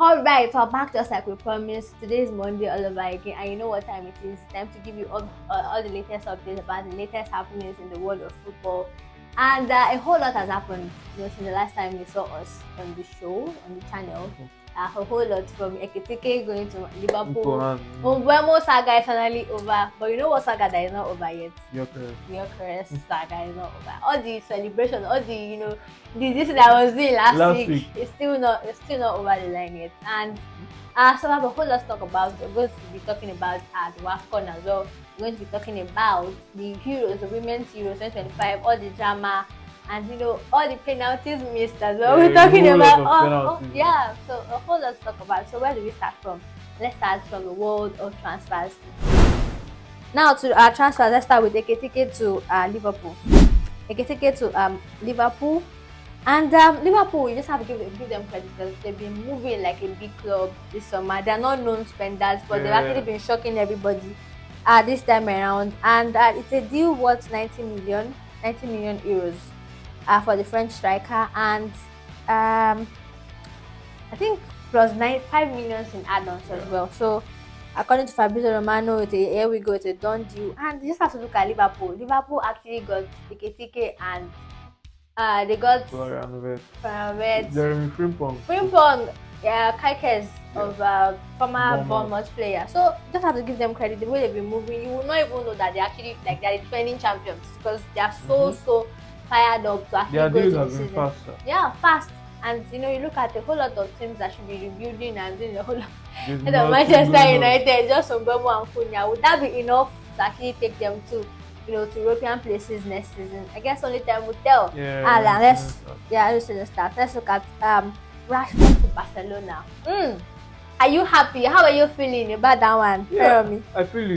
All right, so back just like we promised. Today is Monday all over again, and you know what time it is. It's time to give you all the latest updates about the latest happenings in the world of football. And a whole lot has happened, since the last time you saw us on the show, on the channel. A whole lot, from Ekitike going to Liverpool. Mbeumo Saga is finally over. But you know what saga that is not over yet? Gyokeres Saga is not over. All the celebration, all the this that I was doing last week, it's still not over the line yet. And so I have a whole lot to talk about. We're going to be talking about the WAFCON as well. We're going to be talking about the Euros, the Women's Euros 2025, all the drama, and all the penalties missed as well. We're talking about so a whole lot to talk about. So where do we start from? Let's start from the world of transfers. Now to our transfers, let's start with Ekitike to Liverpool. Ekitike to Liverpool. And Liverpool, you just have to give them credit because they've been moving like a big club this summer. They're not known spenders, but they've actually been shocking everybody this time around. And it's a deal worth 90 million euros for the French striker, and I think plus 5 million in add-ons as well. So according to Fabrizio Romano, here we go, it's a done deal. And you just have to look at Liverpool. Liverpool actually got Ekitike, and they got Jeremy Frimpong, Kaikes of former Bournemouth player. So just have to give them credit. The way they've been moving, you will not even know that they actually they're defending champions, because they are so fired up to actually go to the season. Fast. And you look at a whole lot of teams that should be rebuilding and doing a whole lot. Manchester United, just Mbeumo and Cunha. Would that be enough to actually take them to European places next season? I guess only time will tell. Let's start. Let's look at Rashford to Barcelona. Are you happy? How are you feeling about that one? Tell me. I feel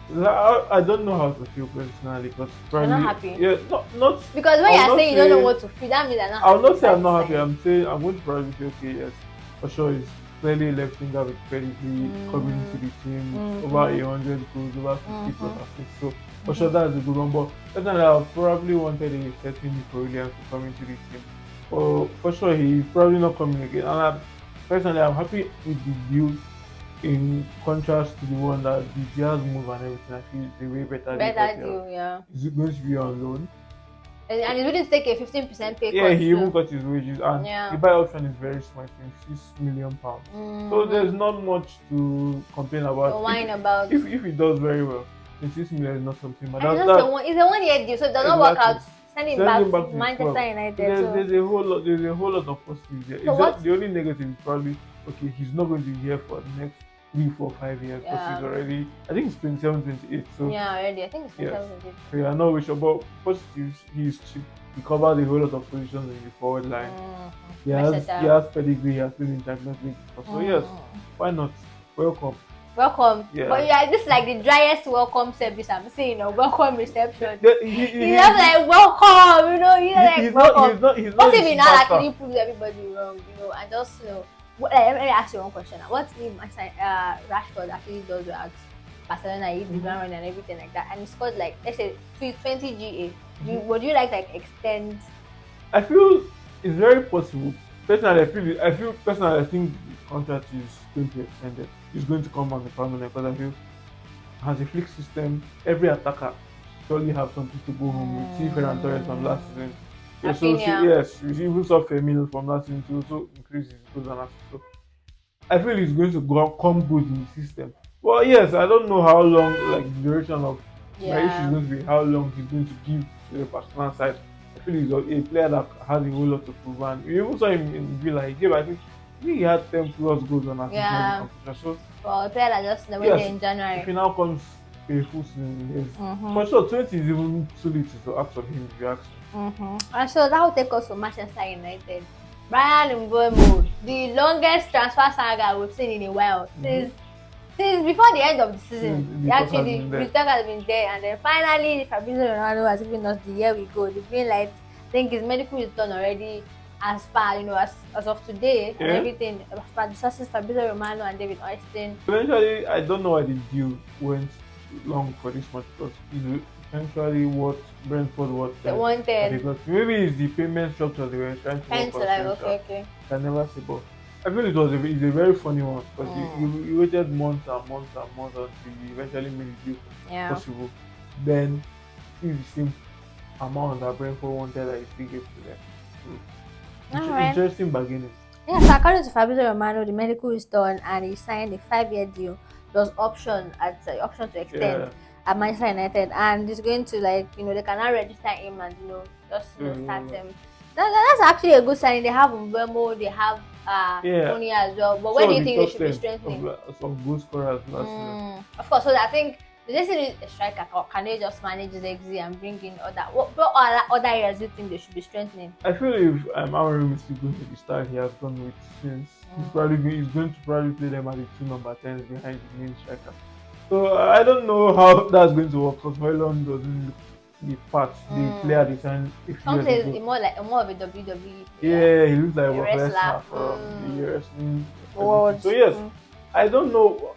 I don't know how to feel personally, but probably you're not happy. Yeah, not because when you're saying you don't know what to feel, that means I'm not happy. I'll not say I'm not happy. I'm saying I'm going to probably say okay, yes, for sure. It's clearly a left winger with pedigree coming into the team, over 100 goals, over 50 plus assists. So for sure that's a good one. But definitely I probably wanted a certain Nico Williams to come into the team. For sure he's probably not coming again. And personally I'm happy with the deal. In contrast to the one that the Diaz move and everything, I feel the way better deal. Yeah. He's going to be on loan. And he's willing to take a 15% pay cut. Yeah, he even got his wages. And the buy option is very small, £6 million. So there's not much to complain about. To whine about. If he does very well, the 6 million is not something. But it's a 1 year deal, so it does not work out. Send him back to Manchester United. There's a whole lot of positives there. The only negative is probably he's not going to be here for the next 3, 4, 5 years because he's already, I think it's 27, 28. So already, I think it's 27, 28. So I'm not sure about positives. He's cheap. He covers a whole lot of positions in the forward line. He has pedigree. He has been in Champions League. So yes, why not? Welcome. Yeah. But this is like the driest welcome service I'm seeing. Welcome reception. He's just like welcome. He's welcome. What if he now actually proves everybody wrong? And just let me ask you one question. What if Rashford actually does well at Barcelona, he's the ground running and everything like that, and he scored like, let's say 20 GA? Would you like extend? I feel it's very possible. Personally, I think the contract is going to be extended. It's going to come on the permanent, because I feel as a flick system, every attacker surely have something to go home with. See Ferran Torres from last season. We even saw Firmino from last season to also increase his goals and assists. So I feel he's going to come good in the system. Well, yes, I don't know how long, like the duration of my issue is going to be, how long he's going to give to the Barcelona side. I feel he's a player that has a whole lot to prove. And we even saw him in Villa. I think he had 10 plus goals on assists. So a player that just went there in January. If he now comes a full season, for sure 20 is even too little to ask of him, if you ask me. And so that will take us to Manchester United. Bryan Mbeumo, the longest transfer saga we've seen in a while. Since before the end of the season, the talk has been there, and then finally Fabrizio Romano has given us the here we go, the green light. I think his medical is done already, as per as of today, and everything as per the sources, Fabrizio Romano and David Oyston. Eventually, I don't know why the deal went long for this much, because eventually what Brentford wanted. Because maybe it's the payment structure they were trying to work on. Okay. I never say, but I feel it's a very funny one because Mm. you waited months and months and months until you eventually made the deal Yeah. possible. Then see the same amount that Brentford wanted that he still gave to them. All right. Interesting bargaining. Yeah, so according to Fabrizio Romano, the medical is done and he signed a 5-year deal plus option to extend Yeah. at Manchester United, and it's going to, like, they can now register him and just start So, him. That's actually a good sign. They have Mbeumo, they have yeah. Tony as well. But where Some do of you the think they top should be 10 strengthening? of some goal scorers last season. Of course. So I think this is a striker. Or can they just manage the exit and bring in what other areas do you think they should be strengthening? I feel if Amorim is still going to the style he has gone with since, he's going to probably play them at the two number 10s behind the main striker. So I don't know how that's going to work because Hoyland doesn't look the part the player they signed a few Some years say ago. more of a WWE player, Yeah, he looks like a Brock wrestler. Lesnar from the wrestling everything. Words. So yes, I don't know.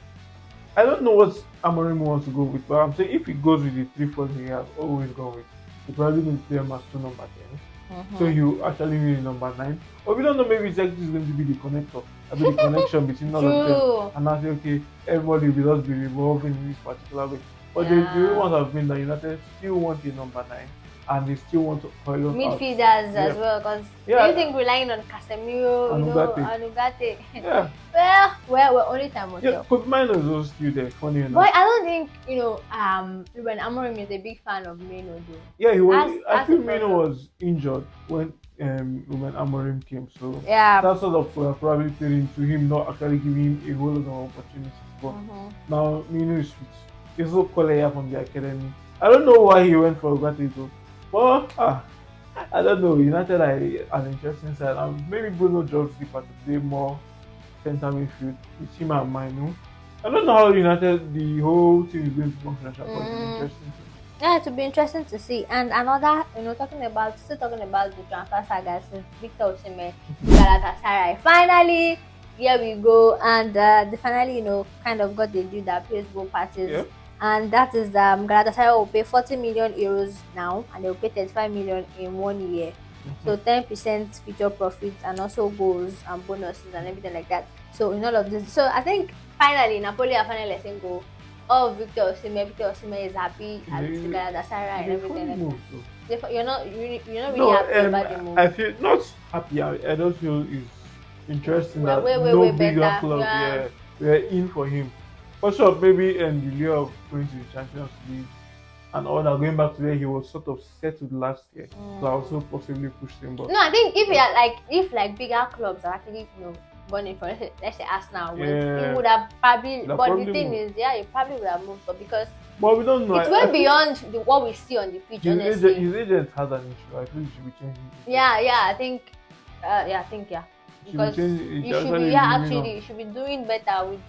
I don't know what Amorim wants to go with, but I'm saying if he goes with the 3-4 he has always gone with, he probably going to play him as two number 10s. So you actually need number 9. Or we don't know, maybe exactly is going to be the connector. I mean the connection between all of them. True. And I say, okay, everybody will just be revolving in this particular way. But the real ones have been that United still want a number 9 and they still want to call out. Midfielders as well, because do you think relying on Casemiro, and Ugarte? Yeah. well, only time will tell. Could mine is also still there, funny enough. But I don't think Ruben Amorim is a big fan of Mino though. Yeah, he was. I feel Mino was injured when Ruben Amorim came, so that sort of probably played into him not actually giving him a whole lot of opportunities. But now Mino is fit. He's so Kolaya from the academy. I don't know why he went for Ugarte though. But I don't know. United are an interesting side. Maybe Bruno drops the part to play more center midfield with him and Mino. I don't know how United, the whole team is going to function, but it's interesting. Yeah, it will be interesting to see. And another, talking about the transfer saga since Viktor Osimhen to Galatasaray. Finally, here we go, and they finally, kind of got the deal that pays both parties. Yeah. And that is Galatasaray will pay 40 million euros now, and they will pay 35 million in 1 year. So 10% future profits and also goals and bonuses and everything like that. So in all of this, so I think finally Napoli are finally letting go of Viktor Osimhen. Viktor Osimhen is happy at Galatasaray and everything like that. You're not really happy about the move. I feel not happy. I don't feel it's interesting that way bigger better. club we're in for him. For sure, maybe in the year of going to the Champions League and all that, going back to where he was sort of settled last year, so I also possibly pushed him. But no, I think if bigger clubs are actually gone in for, let's say Arsenal, he would have probably. But the thing is, he probably would have moved, but because we don't know. It went beyond what we see on the pitch. His agent has an issue. I think he should be changing it. I think. Because you should be doing better with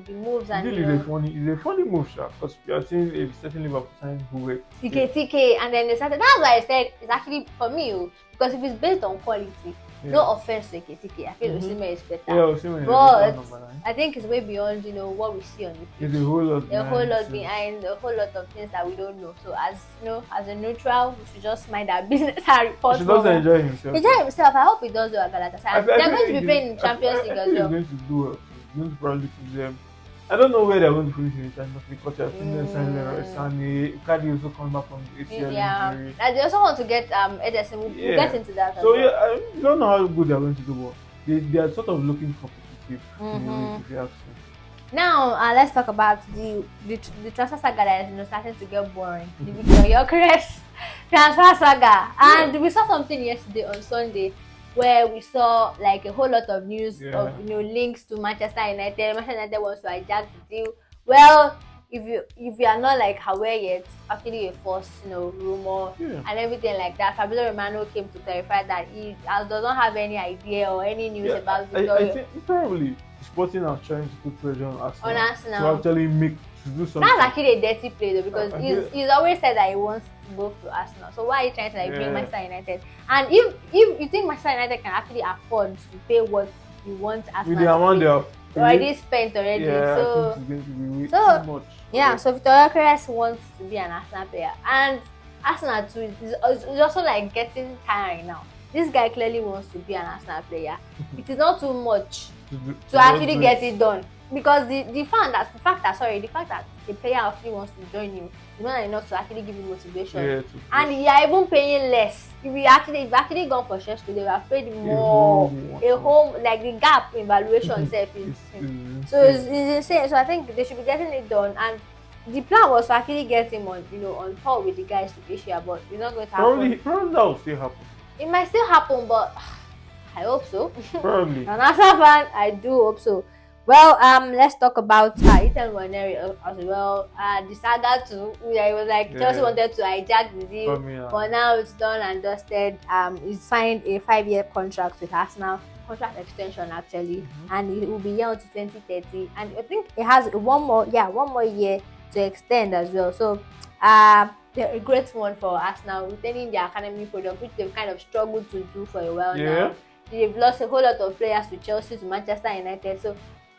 the moves and it's a funny move, because we are seeing a certain Liverpool sign Hugo Ekitike, and then they started. That's why I said it's actually for me, because if it's based on quality, no offense to Ekitike, I feel Osimhen is better. Yeah, Osimhen but I think it's way beyond what we see on the pitch. There's a whole lot behind, a whole lot of things that we don't know. So as a neutral, we should just mind our business and report. He doesn't enjoy himself. I hope he does well at Galatasaray. They're going to be playing in Champions League as well. He's going to do well. He's going to probably put them. I don't know where they're going to finish in the Champions League, because I've seen them sign Sane. Icardi also coming back from the ACL injury. And they also want to get Ederson. We'll get into that. So I don't know how good they're going to do, but they are sort of looking competitive. If you ask me. Now let's talk about the transfer saga that is starting to get boring. The Viktor Gyokeres transfer saga, and we saw something yesterday on Sunday, where we saw like a whole lot of news of links to Manchester United. Manchester United wants to hijack the deal. Well, if you are not aware yet, actually a false rumor and everything like that. Fabrizio Romano came to clarify that he does not have any idea or any news about Victor. I think probably Sporting are trying to put pressure on Arsenal to actually to do something. That's actually a dirty play though, because he's always said that he wants to go to Arsenal. So why are you trying to bring Manchester United? And if you think Manchester United can actually afford to pay what you want Arsenal with the amount they have already spent already, so I think it's going to be too much. Yeah, so Viktor Gyokeres wants to be an Arsenal player, and Arsenal too is also getting tiring now. This guy clearly wants to be an Arsenal player. It is not too much to actually get it done. Because the fact that the player actually wants to join you is not enough to actually give you motivation. Yeah, and you are even paying less. If you actually gone for church today, we have paid more. A whole like the gap in valuation self is so it's insane. So I think they should be getting it done. And the plan was to actually get him on on tour with the guys to Asia, but it's not going to happen. Probably that will still happen. It might still happen, but I hope so. Probably. An Arsenal fan, I do hope so. Well, let's talk about Ethan Waneri as well. The Saga too. It was like Chelsea wanted to hijack the deal, but now it's done and dusted. He signed a 5-year contract with Arsenal, contract extension actually, and it will be here until 2030. And I think it has one more year to extend as well. So, they're a great one for Arsenal, retaining their academy product, which they've kind of struggled to do for a while now. They've lost a whole lot of players to Chelsea, to Manchester United. So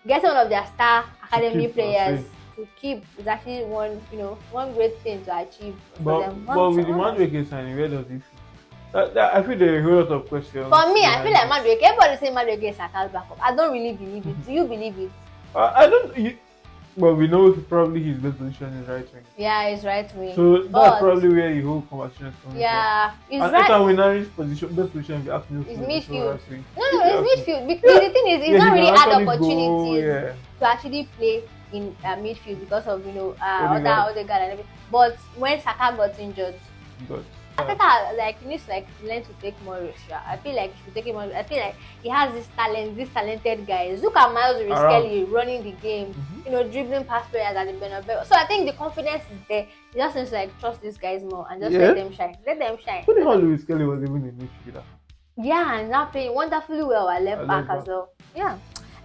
getting one of their star academy players to keep is actually one great thing to achieve for them. But with the Madueke signing, where does he fit? I feel there are a whole lot of questions. For me, I feel like Madueke. Everybody say Madueke is Saka's backup. I don't really believe it. Do you believe it? I don't. Well, we know probably his best position is right wing. Yeah, he's right wing. So that's probably where the whole conversation is coming from. Yeah, he's right. And Winari's best position, if you ask me, is midfield. No, it's midfield. Because the thing is, he's not really had opportunities to actually play in midfield because of other guys and everything. But when Saka got injured, Arteta he needs to learn to take more risks. I feel like he should take more. I feel like he has this talented guys. Look at Miles Kelly running the game, dribbling past players at the Bernabeu. So I think the confidence is there. He just needs to trust these guys more and just let them shine. Let them shine. Who the hell Lewis Kelly was even in midfielder? Yeah, and now playing wonderfully well at left back as well. Yeah.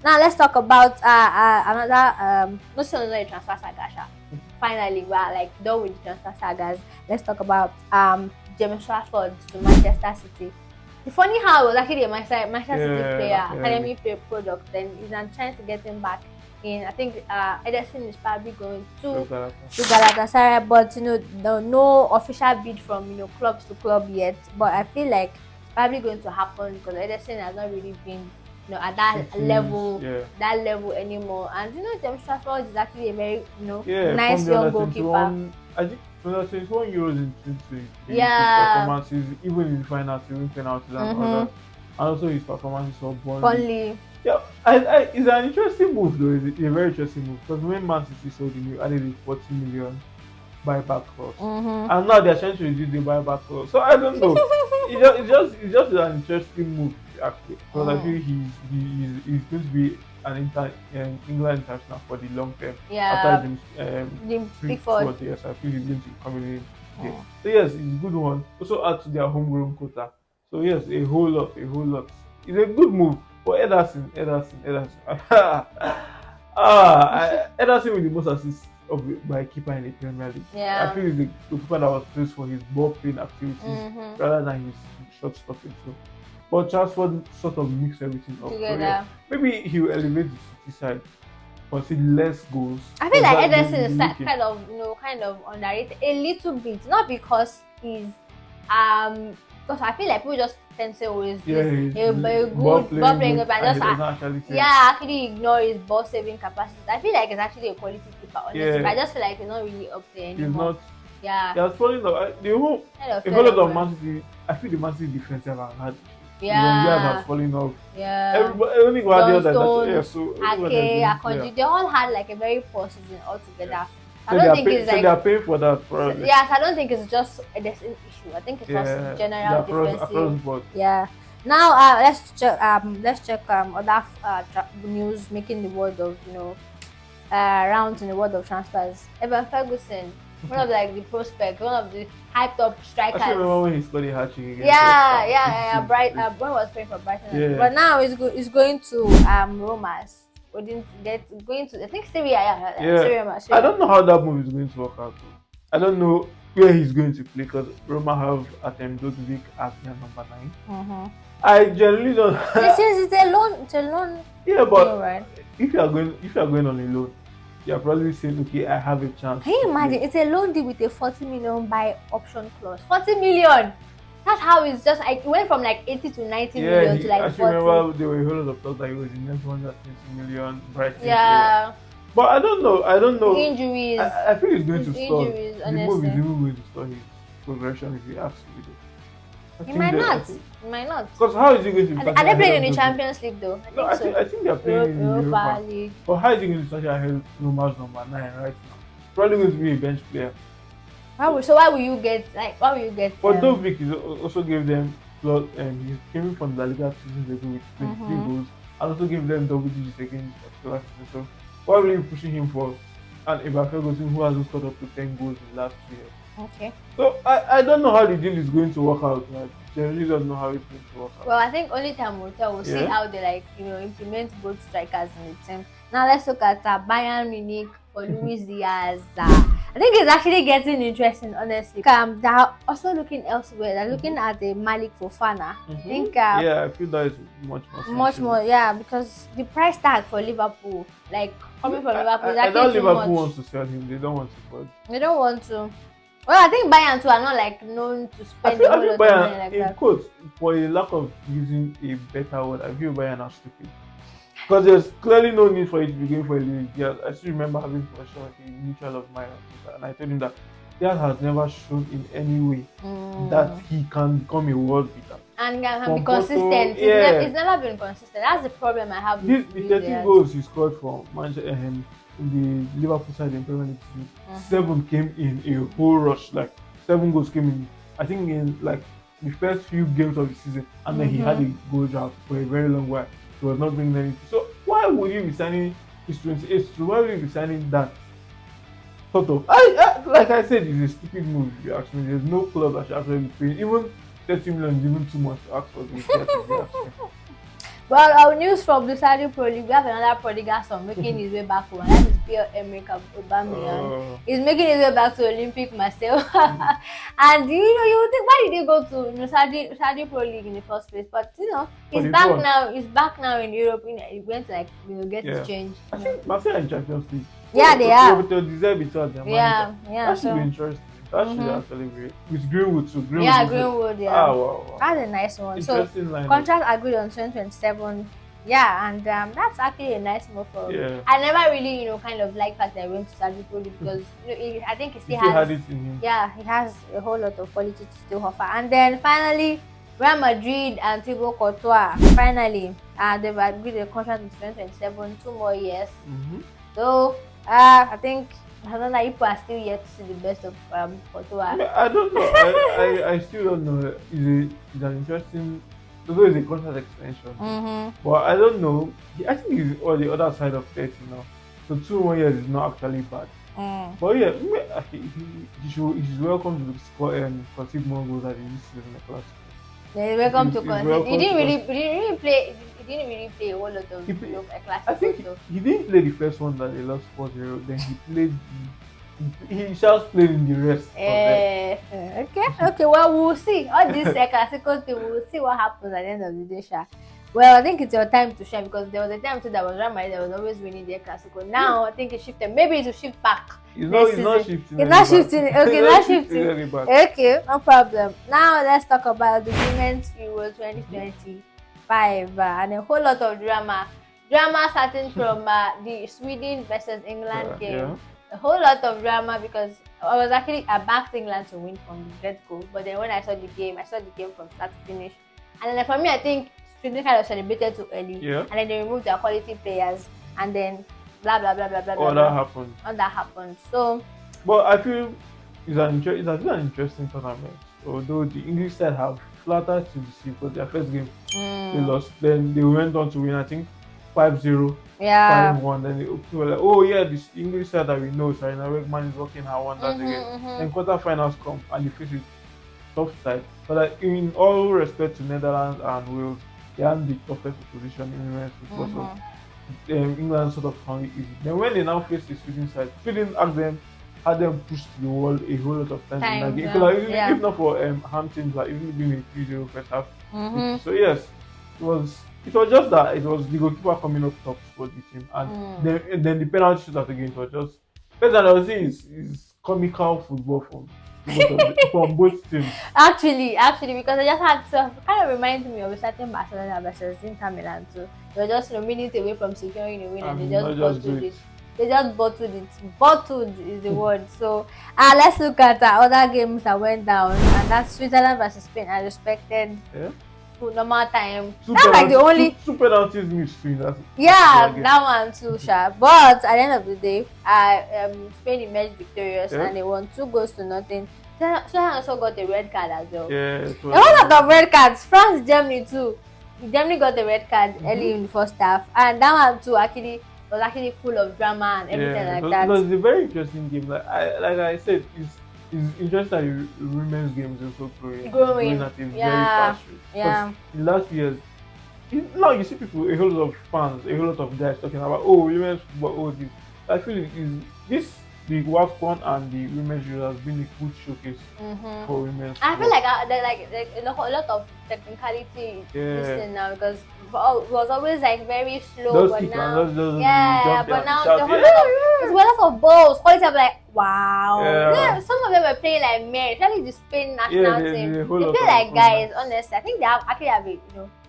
Now let's talk about another transfer saga. Finally, we are done with the transfer sagas. Let's talk about James Trafford to Manchester City. The funny how it was actually a Manchester City player, academy player product, and he's trying to get him back in. I think Ederson is probably going to Galatasaray, but no official bid from clubs to club yet. But I feel like it's probably going to happen because Ederson has not really been at that level anymore. And James Trafford is actually a very nice young goalkeeper. I think 21 euros in 2020. His performances, even in the finals, even penalties and all that. And also his performances for Burnley. Yeah, it's an interesting move though. It's a very interesting move because when Man City sold him, you added a 40 million buyback clause, and now they're trying to reduce the buyback clause. So I don't know. it's just an interesting move actually because I feel he's going to be an England international for the long term. After Pickford. Yes, I feel he's going to be coming in. So yes, it's a good one. Also add to their homegrown quota. So yes, a whole lot. It's a good move for Ederson. Ederson with the most assists by a keeper in the Premier League. I feel he's the keeper that was praised for his ball playing activities rather than his shot stopping. So, but Trafford sort of mix everything up. Together. So, maybe he will elevate the City side, concede less goals. I feel like Ederson is kind of underrated a little bit, not because he's because I feel like people just tend to say always a good ball playing but actually ignore his ball saving capacity. I feel like it's actually a quality keeper, honestly. But I just feel like he's not really up there anymore. He has fallen off. A whole lot of Man City. I feel the Man City defense have had. Guys are falling off. Only Guardiola Akonji, they all had a very poor season altogether. I don't think it's they are paying for that probably. Yes, I don't think it's just a issue. I think it's also general defensive. Across board. Now let's check other news making the world of rounds in the world of transfers. Evan Ferguson, one of the prospects, one of the hyped up strikers. I remember when he scored a hat-trick against Brighton was playing for Brighton, but now he's going to Roma. Going to I think Syria. Syria. I don't know how that move is going to work out. I don't know where he's going to play because Roma have Artem Dodzik as their number 9. I generally don't. It's a loan. Yeah, but right? if you are going on a loan, you're probably saying, okay, I have a chance. Can you imagine? It's a loan deal with a 40 million buy option clause. 40 million. That's how it's just like it went from like 80 to 90 Yeah, million to he, like I still 40. remember there were a whole lot of talk that he was the next 120 million Brighton player. Yeah, But I don't know. I don't the know. injuries, I feel he's going his to stall. injuries, The move is honestly. even going to stall his progression if he asks me. I He think might that I not. think He might not. because how is he going to be Are starting they ahead playing of in the those guys? Champions League though? I No, think so. I think they are playing in the Europa Europa. League. But how is he going to start ahead Roma's number 9 right now? Probably going to be a bench player. Why will you get like why will you get But Dovik is also gave them plus he came in from the La Liga 2 seasons ago with 23 goals and also gave them double digits again this particular season. So why will you be pushing him for an Iba Ferguson who hasn't scored up to 10 goals in the last 2 years? Okay. So I don't know how the deal is going to work out. I generally don't know how it's going to work out. Well, I think only time will tell. We'll see Yeah. how they implement both strikers in the team. Now let's look at Bayern Munich for Luis Diaz. I think it's actually getting interesting, honestly. They're also looking elsewhere. They're looking at the Malik Fofana. I think yeah, I feel that is much more, yeah, because the price tag for Liverpool, like coming from Liverpool, is I actually know too Liverpool much. wants to sell him. They don't want to, but They don't want to. Well, I think Bayern too are not like known to spend a whole lot of money like in that. quotes, for a lack of using a better word, I feel Bayern are stupid. Because there's clearly no need for it to be going for a league. Yeah, I still remember having a conversation with a mutual of mine, and I told him that Diaz has never shown in any way that he can become a world beater. And can be From Porto, consistent. yeah. It's never been consistent. That's the problem I have with The Luis 13 Diaz. goals he scored for Manchester in the Liverpool side in Premier League season, 7 came in a whole rush. Like 7 goals came in, I think in like the first few games of the season, and then he had a goal drought for a very long while. He was not bringing anything. So why would you be signing his 28? So why would you be signing that? Sort of. Like I said, it's a stupid move if you ask me. There's no club that should actually be paying. Even 30 million is even too much to ask for this. Well, our news from the Saudi Pro League, we have another prodigal son making his way back home, and that is Pierre-Emerick Aubameyang. He's making his way back to Olympic Marseille. And you would think, why did he go to Saudi Pro League in the first place? But he's back now. He's back now in Europe. He went to get his change. I think Marseille in Champions League. Yeah, they are. But they deserve it all. Yeah. That should be interesting. That should actually be with Greenwood too. Greenwood. Yeah. Wow. That's a nice one. Interesting line. Contract agreed on 2027. Yeah, and that's actually a nice move for him. Yeah. I never really, kind of like fact that I went to Saudi Pro League because I think he still had it in him. Yeah, he has a whole lot of quality to still offer. And then finally, Real Madrid and Thibaut Courtois finally they've agreed a contract in 2027, 2 more years. So I think another people are still yet to see the best of Courtois. I don't know. I still don't know. It's an interesting. Although it's a contract extension, but I don't know. I think he's on the other side of 30 now. So 2 more years is not actually bad. But yeah, he should welcome to score concede more goals at this season the class. He's welcome to concede. He didn't really play a whole lot of a classic. I think he didn't play the first one that they lost 4-0. Then he played. He just played in the rest. Okay. Well, we'll see. All this classical thing, we'll see what happens at the end of the day, Sha. Well, I think it's your time to shine because there was a time too that was Real Madrid that was always winning their classical. Now I think it shifted. Maybe it will shift back. It's not shifting. It's not shifting. Okay, not shifting. Okay, no problem. Now let's talk about the Women's Euro 2025 and a whole lot of drama. Drama starting from the Sweden versus England game. Yeah. A whole lot of drama because I backed England to win from the get-go. But then when I saw the game from start to finish. And then for me, I think Sweden kind of celebrated too early. Yeah. And then they removed their quality players. And then blah, blah, blah, blah, blah, All blah. that happened. So. But I feel it has been an interesting tournament. Although the English side have flattered to deceive because their first game they lost. Then they went on to win, I think, 5-0. 5-1. Then they were like, oh yeah, this English side that we know, Sarina Wegman is working her wonders again. Then quarterfinals come and they face it tough side. But like, in all respect to Netherlands and Wales, they are in the toughest position in women's football. So England sort of found it easy. Then when they now face the Sweden side, Sweden had them pushed to the wall a whole lot of times. If not for Hamptons, like even being a 3-0 first half. So yes, it was just that it was the goalkeeper coming up top for the team, and then the penalty shootout again was just better than I was saying is comical football from from both teams. Actually, because I just had to kind of remind me of a certain Barcelona versus Inter Milan too. They were just minutes away from securing a win, and they And just not just do bottled it. it. They just bottled it. Bottled is the word. So, let's look at other games that went down, and that's Switzerland versus Spain. I respected Yeah. to normal time. Two That's like the only. two penalties missed in that. Yeah, game. that one too, sure. But at the end of the day, Spain emerged victorious, Yeah. and they won 2-0. So I also got a red card as well. Yeah. A whole lot of red cards. France, Germany too. Germany got the red card early in the first half, and that one too actually was actually full of drama and everything like that. It was a very interesting game. Like I said, it's interesting that the women's game is also growing at a very fast rate. Yeah. In the last years, now you see people, a whole lot of fans, a whole lot of guys talking about women's football, this. I feel the WAFCON and the women's Euro has been a good showcase for women's football. I feel like a lot of technicality this thing now, because it was always like very slow, but now but now there's a lot of balls. Quality of like wow. Yeah, some of them were playing like men, especially the Spain national team. They play like guys. Honestly, I think they actually have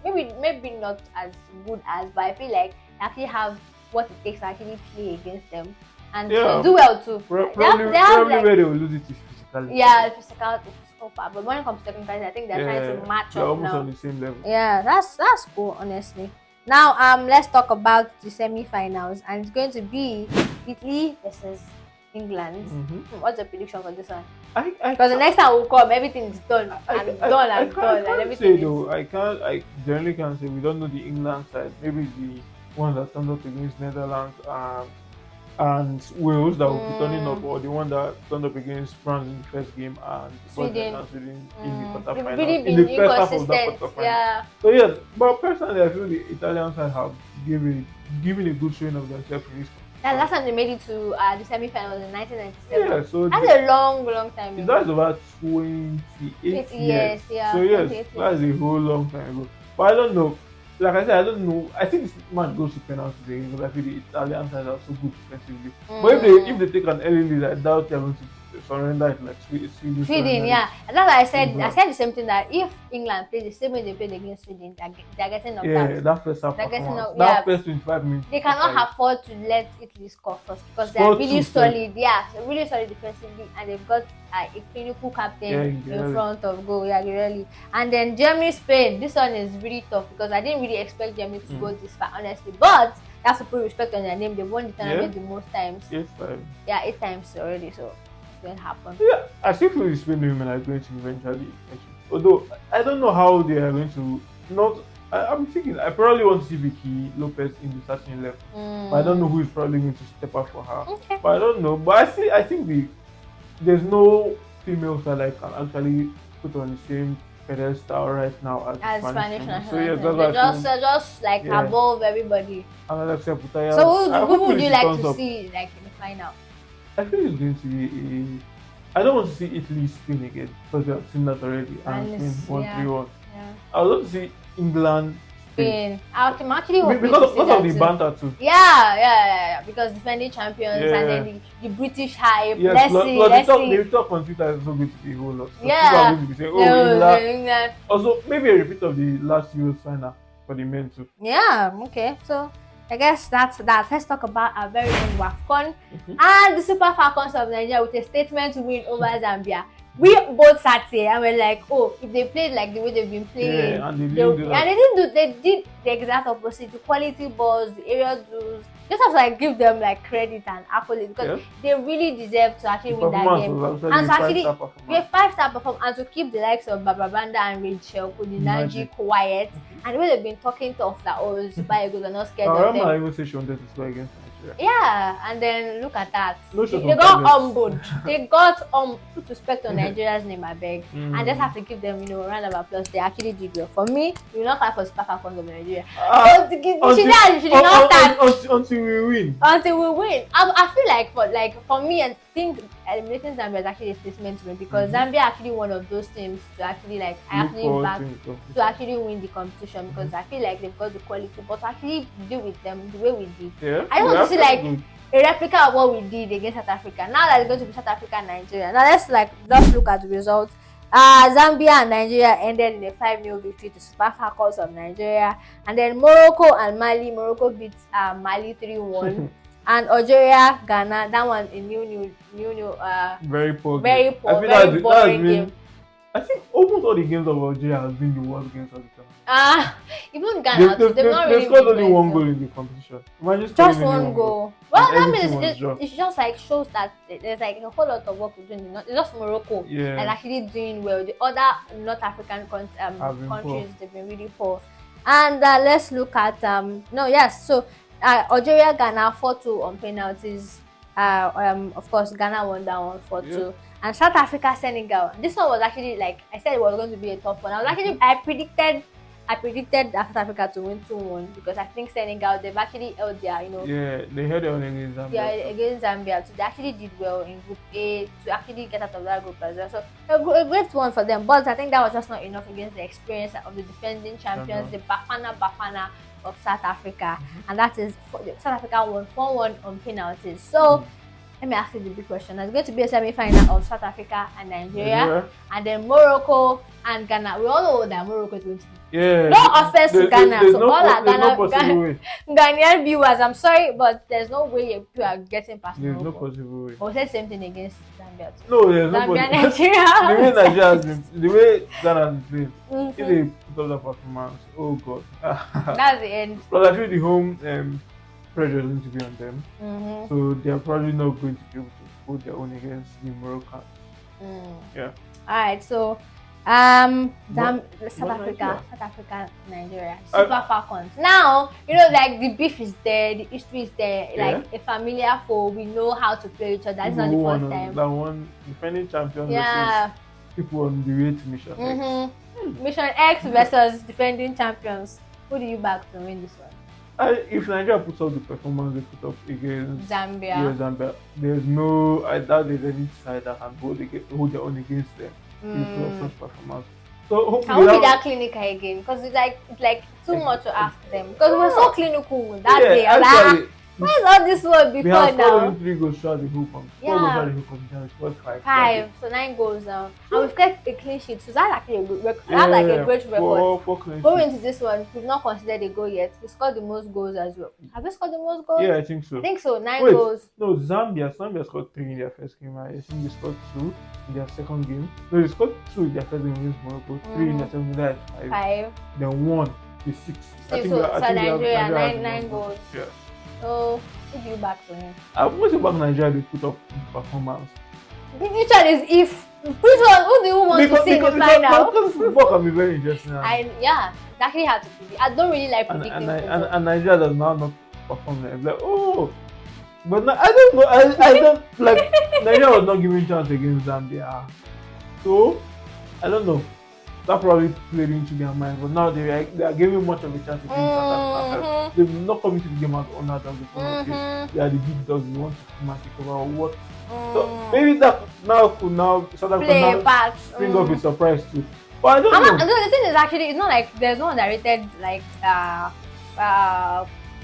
maybe not as good as, but I feel like they actually have what it takes to actually play against them. And they do well too. Probably where they will lose it is physicality. Yeah, physical part. But when it comes to technicality, I think they're trying to match they're up almost now. on the same level. Yeah, that's cool, honestly. Now, let's talk about the semi-finals, and it's going to be Italy versus England. What's the prediction for this one? Because the next time will come, everything is done and done and everything. I generally can't say. We don't know the England side. Maybe the one that turned up against Netherlands and Wales that will be turning up, or the one that turned up against France in the first game and Sweden in the quarterfinals. Really in the first half of that quarterfinal. Yeah. So yes, but personally I feel the Italian side have given a good showing of themselves in this. That last time they made it to the semi-finals in 1997. Yeah, so that's a long time ago. That's about 28 years. Yeah. So yes, that's a whole long time ago. But I don't know. Like I said, I don't know. I think this match goes to penalties again, because I feel the Italian side are so good defensively. But if they take an early lead, I doubt they're going to surrender it like Sweden. Yeah. And that's why I said the same thing, that if England plays the same way they played against Sweden, they're getting knocked out. Yeah, that first half. That first 25 minutes. They cannot afford to let Italy score first, because they're really solid. Yeah, so really solid defensively, and they've got a clinical captain in front of goal. Yeah, really. And then Germany, Spain. This one is really tough, because I didn't really expect Germany to go this far, honestly. But they have to put respect on their name. They won the tournament the most times. 8 times. Yeah, 8 times already. So it's going to happen. Yeah, I still feel the Spain women are going to eventually. Although I don't know how they are going to. I'm thinking I probably want to see Vicky Lopez in the starting level, but I don't know who is probably going to step up for her. Okay. But I don't know. But I think there's no females that I can actually put on the same pedestal right now as Spanish national. So yes, they're just like above everybody. So who would you like to see like in the final? I think it's going to be I don't want to see Italy Spain again, because we have seen that already, and Spain 1-3-1. Yeah. I would love to see England Spain. I'm actually because of the banter too. Yeah. Because defending champions, and then the British hype. Yes, let's see. The talk on Twitter is also going to be a whole lot. So yeah. people are going to be saying, England. Also, maybe a repeat of the last Euros final for the men too. Yeah. Okay. So I guess that's that. Let's talk about our very own WAFCON and the Super Falcons of Nigeria with a statement win over Zambia. We both sat here and we're like, oh, if they played like the way they've been playing, they did the exact opposite. The quality balls, the aerial duels. Just have to like give them like credit and accolades, because they really deserve to actually win that game. And to actually be a 5-star performance, and to keep the likes of Baba Banda and Rachel Kudinaji quiet, and the way they've been talking tough that Super Eagles are not scared of them. I even say she wanted to score against Nigeria. Yeah, and then look at that. They got humbled. They got put respect on Nigeria's name, I beg. And just have to give them, a round of applause. They actually did well. For me, we will not fight for Super Falcons of Nigeria. She did not start until we win. I feel like for me, I think eliminating Zambia is actually a statement to me, because Zambia actually one of those teams to actually back to actually win the competition, because I feel like they've got the quality, but to actually deal with them the way we did. Yeah. I don't want to see a replica of what we did against South Africa. Now that it's going to be South Africa and Nigeria. Now let's look at the results. Zambia and Nigeria ended in a 5-0 victory to Super Falcons of Nigeria, and then Morocco and Mali. Morocco beat Mali 3-1, and Algeria, Ghana. That one a new. Very poor. Very Game. poor. Very boring game. I think almost all the games of Algeria has been the worst games of the tournament. Even Ghana, they've not really scored only one goal in the competition. Just one goal. Well, that means it just like shows that there's like a whole lot of work to do. It's just Morocco and actually doing well. The other North African countries, they've been really poor. And let's look at So Algeria, Ghana 4-2 on penalties. Of course, Ghana won that one 4-2. And South Africa, Senegal. This one was actually, like I said, it was going to be a tough one. I predicted South Africa to win 2-1 because I think Senegal, they've actually held their, Yeah, they held their own against Zambia. Yeah, against Zambia. So they actually did well in Group A to actually get out of that group as well. So a great one for them. But I think that was just not enough against the experience of the defending champions, the Bafana of South Africa. And that is, South Africa won 4-1 on penalties. So let me ask you the big question. There's going to be a semi-final of South Africa and Nigeria, and then Morocco and Ghana. We all know that Morocco is going to be. Yeah. No offense to Ghana. So all our Ghanaian viewers, I'm sorry, but there's no way you are getting past Morocco. There's no possible way. Or say the same thing against Zambia too. No, there's no Zambia, Nigeria. Nigeria. The way Ghana has been, if they put up that performance, oh God. That's the end. But I think the home pressure is going to be on them, so they're probably not going to be able to hold their own against the Moroccans. Yeah. All right. So, South Africa, Nigeria, Super Falcons. Now like the beef is there, the history is there, like a familiar foe. We know how to play each other. That's not the first time. That one defending champions. Yeah. People on the way to Mission X. Mission X versus defending champions. Who do you back to win this one? If Nigeria puts up the performance they put up against Zambia, there's no, I doubt there's any side that can hold their own against them. If such performance. So hopefully I won't be that clinical again because it's like too much to ask them because we were so clinical that day. Actually, where's all this word before now? We have scored 3 goals throughout the whole competition. We scored 5. So 9 goals now. And we've kept a clean sheet. So that's actually a good record. That's like a great record. 4 clean Going into this one, we've not considered a goal yet. We scored the most goals as well. Have we scored the most goals? Yeah, I think so. 9 goals. No, Zambia scored 3 in their first game. I think they scored 2 in their second game. No, they scored 2 in their first game against Morocco, 3 in their second game. That's 5. Then 1 is 6. So Nigeria, 9 goals. Yeah. So who do you back to him? I'm going to back Nigeria to put up performance. Which one is if? Which one? Who do you want to see in the final? Because football can be very interesting. It's actually hard to predict. I don't really like predicting football. And Nigeria does not perform there. Like, but no, I don't know. I don't like Nigeria was not giving chance against Zambia. So I don't know. That probably played into their mind, but now they are giving much of a chance against South Africa. They're not coming to the game as underdogs. They are the big dogs. They want to come and take over. What? So maybe that could South Africa now bring up a surprise too. But I don't know. The thing is actually it's not like there's no underrated like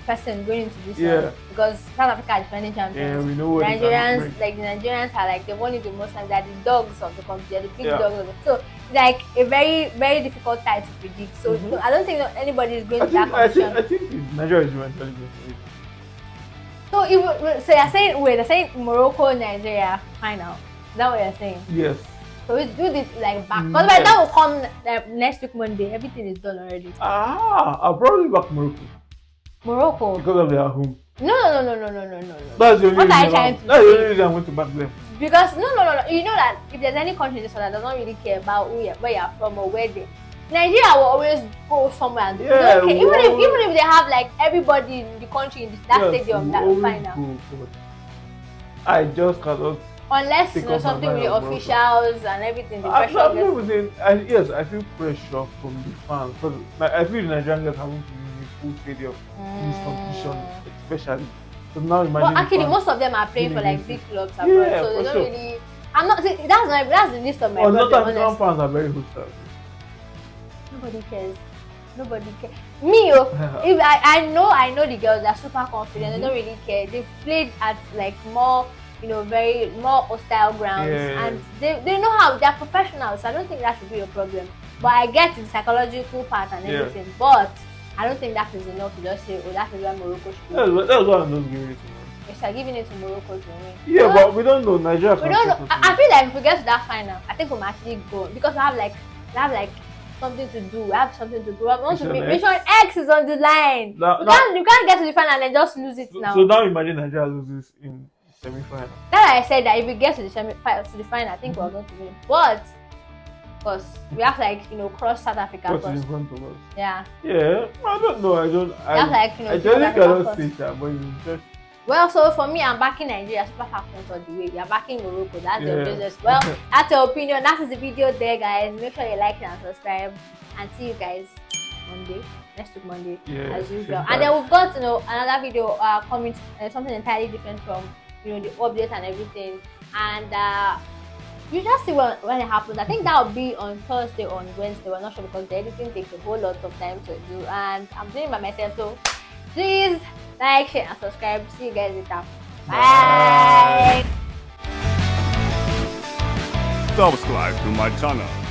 person going into this one because South Africa are defending champions. Yeah, we know what the Nigerians are like they've won it the most time. They're the dogs of the country. They're the big dogs of the so it's like a very, very difficult tie to predict. So I don't think anybody is going to that competition. I think Nigeria is eventually going to win. So you're saying Morocco Nigeria final. Is that what you're saying? Yes. So we do this like back. But by that will come next week Monday. Everything is done already. I'll probably back Morocco. Because of their home. No. That's the only what are you trying to say? That's the only reason I want to back them. Because no. You know that if there's any country in this world that does not really care about where you're from or where they, Nigeria will always go somewhere and okay. Even if they have like everybody in the country in that stadium that will find out. I just cannot. Unless something with the officials and everything. The pressure. I feel pressure from the fans because I feel the Nigerians are having to use full stadium in this competition, especially. So now imagine. But actually, most of them are playing for like big clubs abroad, so they don't really. I'm not. See, that's the list of my. North African fans are very hostile. Nobody cares. Nobody care. Me, if I know the girls are super confident. They don't really care. They've played at like more, very more hostile grounds, and they know how they're professionals. So I don't think that should be a problem. But I get the psychological part and everything, but I don't think that is enough to just say, oh, that is why Morocco should win. That's what I'm just giving it to man. Yes, I'm giving it to Morocco to win. Yeah, but we don't know Nigeria. We don't know. I feel like if we get to that final, I think we might actually go because we have like something to do. We have something to do. I want to make Mission X is on the line. You can't get to the final and then just lose it now. So now imagine Nigeria loses in semi-final. That I said that if we get to the final, I think we're going to win. But because we have cross South Africa. What's in front of us? Yeah. Yeah, I don't know. I just cannot say that, but you just. Well, so for me, I'm backing Nigeria Super Falcons all the way. We are backing Morocco. That's the business. Well, that's your opinion. That is the video there, guys. Make sure you like and subscribe, and see you guys next week Monday, as usual. And then we've got another video coming, something entirely different from the updates and everything. And you just see when it happens. I think that will be on Thursday or on Wednesday. We're not sure because the editing takes a whole lot of time to do, and I'm doing it by myself. So please like, share, and subscribe. See you guys later. Bye. Subscribe to my channel.